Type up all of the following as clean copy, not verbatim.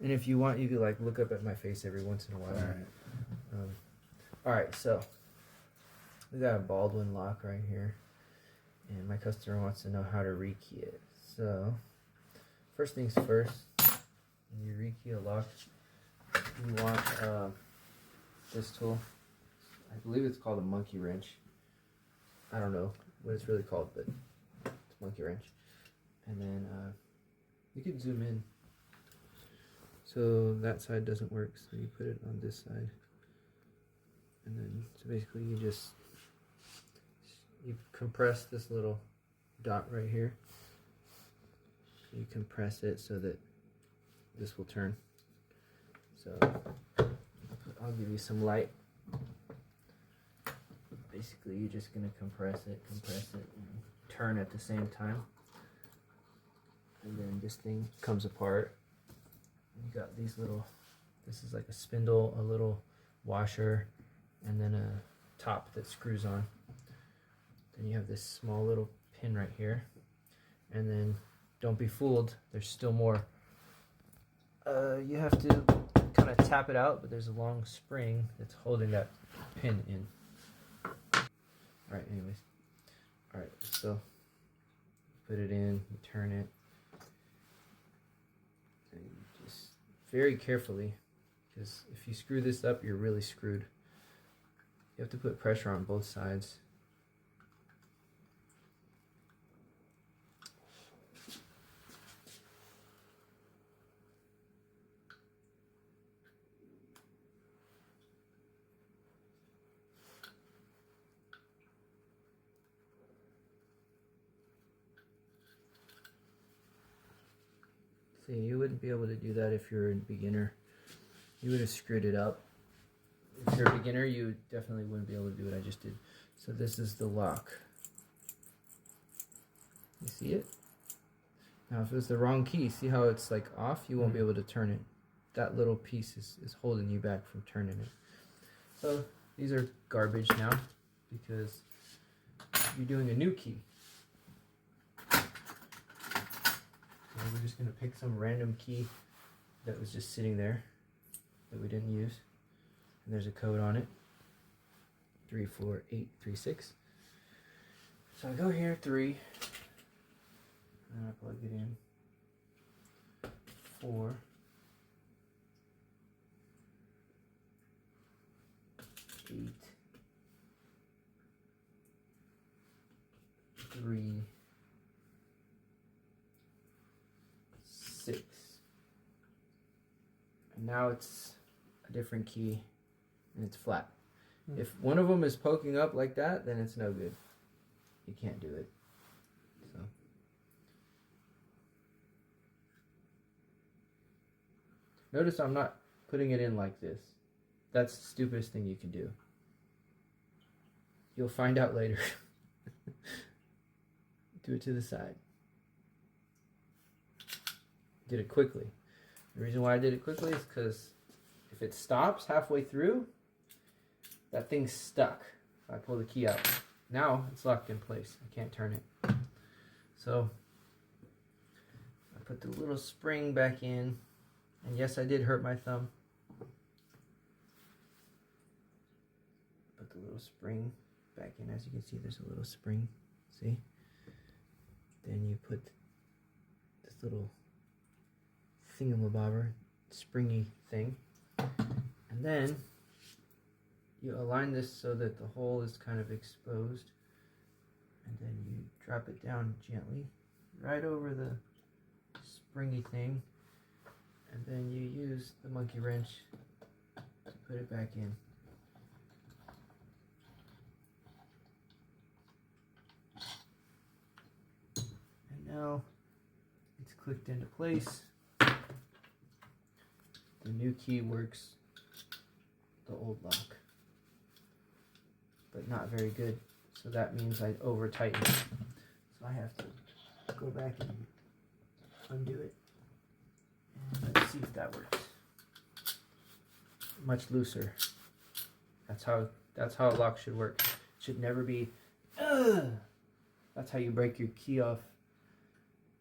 And if you want, you could like look up at my face every once in a while. All right, so we got a Baldwin lock right here, and my customer wants to know how to rekey it. So first things first, when you rekey a lock, you want this tool. I believe it's called a monkey wrench. I don't know what it's really called, but it's a monkey wrench. And then you can zoom in. So that side doesn't work, so you put it on this side. And then, so basically you compress this little dot right here. You compress it so that this will turn. So I'll give you some light. Basically, you're just gonna compress it, and turn at the same time. And then this thing comes apart. You got these little, this is like a spindle, a little washer, and then a top that screws on. Then you have this small little pin right here. And then don't be fooled, there's still more. You have to kind of tap it out, but there's a long spring that's holding that pin in. Alright, anyways. Alright, so put it in, you turn it. And you just very carefully, because if you screw this up, you're really screwed. You have to put pressure on both sides. See, you wouldn't be able to do that if you're a beginner. You would have screwed it up. If you're a beginner, you definitely wouldn't be able to do what I just did. So this is the lock. You see it? Now if it was the wrong key, see how it's like off? You won't be able to turn it. That little piece is holding you back from turning it. So these are garbage now because you're doing a new key. And we're just going to pick some random key that was just sitting there that we didn't use. And there's a code on it. 34836. So I go here, 3. And I plug it in. 4. 8. 3. 6. And now it's a different key and it's flat. If one of them is poking up like that, then it's no good. You can't do it. So notice I'm not putting it in like this. That's the stupidest thing you can do. You'll find out later. Do it to the side. Did it quickly. The reason why I did it quickly is because if it stops halfway through, that thing's stuck. If I pull the key out, now it's locked in place. I can't turn it. So I put the little spring back in, and yes, I did hurt my thumb. Put the little spring back in. As you can see, there's a little spring. See? Then you put this little thingamabobber, springy thing, and then you align this so that the hole is kind of exposed, and then you drop it down gently right over the springy thing, and then you use the monkey wrench to put it back in. And now it's clicked into place. The new key works the old lock, but not very good. So that means I over tightened it. So I have to go back and undo it. And let's see if that works. Much looser. That's how a lock should work. It should never be. That's how you break your key off.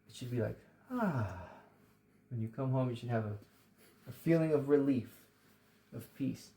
It should be like, ah. When you come home, you should have a a feeling of relief, of peace.